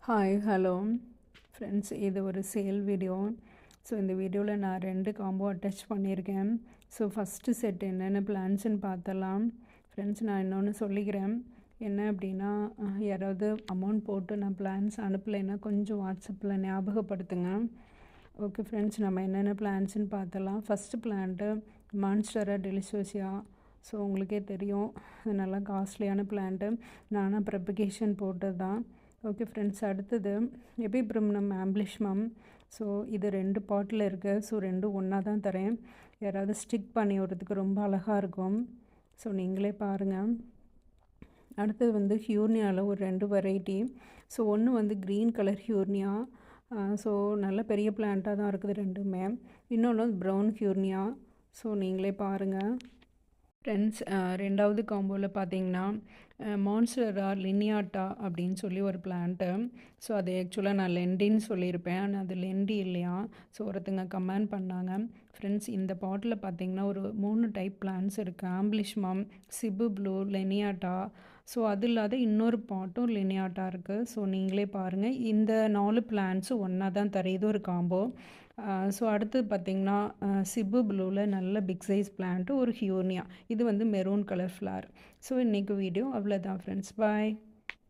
Hi hello friends, இது ஒரு sale video. So இந்த வீடியோவில் நான் 2 காம்போ அட்டாச் பண்ணியிருக்கேன். ஸோ ஃபஸ்ட்டு செட் என்னென்ன பிளான்ஸ்ன்னு பார்த்தலாம். ஃப்ரெண்ட்ஸ், நான் இன்னொன்று சொல்லிக்கிறேன். என்ன அப்படின்னா, யாராவது அமௌண்ட் போட்டு நான் பிளான்ஸ் அனுப்பலைன்னா கொஞ்சம் வாட்ஸ்அப்பில் ஞாபகப்படுத்துங்க. ஓகே ஃப்ரெண்ட்ஸ், நம்ம என்னென்ன பிளான்ஸ்ன்னு பார்த்தலாம். First plant monstera deliciosa. So உங்களுக்கே தெரியும், இது நல்லா காஸ்ட்லியான பிளான்ட்டு. நானாக ப்ரெப்பகேஷன் போட்டது தான். ஓகே ஃப்ரெண்ட்ஸ், அடுத்தது எபிப்ரிம்னம் ஆம்பிலிஷ்மம். ஸோ இது 2 பாட்டில் இருக்குது. ஸோ 2 ஒன்றா தான் தரேன். யாராவது ஸ்டிக் பண்ணி விடுறதுக்கு ரொம்ப அழகாக இருக்கும். ஸோ நீங்களே பாருங்கள். அடுத்தது வந்து ஹியூர்னியாவில் ஒரு 2 வெரைட்டி. ஸோ ஒன்று வந்து க்ரீன் கலர் ஹியூர்னியா. ஸோ நல்ல பெரிய பிளான்ட்டாக தான் இருக்குது ரெண்டுமே. இன்னொன்று ப்ரௌன் ஹியூர்னியா. ஸோ நீங்களே பாருங்கள். ஃப்ரெண்ட்ஸ், 2வது காம்போவில் பார்த்தீங்கன்னா மான்ஸ்டரா லினியாட்டா அப்படின்னு சொல்லி ஒரு பிளான்ட்டு. ஸோ அது ஆக்சுவலாக நான் லெண்டின்னு சொல்லியிருப்பேன், ஆனால் அது லெண்டி இல்லையா. ஸோ ஒருத்தங்க கமெண்ட் பண்ணாங்க. ஃப்ரெண்ட்ஸ், இந்த பாட்டில் பார்த்தீங்கன்னா ஒரு 3 டைப் பிளான்ஸ் இருக்குது. ஆம்பிலிஷ்மம், சிபு ப்ளூ, லெனியாட்டா. ஸோ அது இல்லாத இன்னொரு பாட்டும் லினியாட்டா இருக்குது. ஸோ நீங்களே பாருங்கள். இந்த 4 பிளான்ஸும் ஒன்றா தான் தரையுது ஒரு காம்போ. ஸோ அடுத்தது பார்த்திங்கன்னா சிபு ப்ளூவில் நல்ல பிக் சைஸ் பிளான்ட்டு, ஒரு ஹியூர்னியா. இது வந்து மெரூன் கலர் ஃப்ளார். ஸோ இன்றைக்கி வீடியோ அவ்வளோதான் ஃப்ரெண்ட்ஸ். பாய்.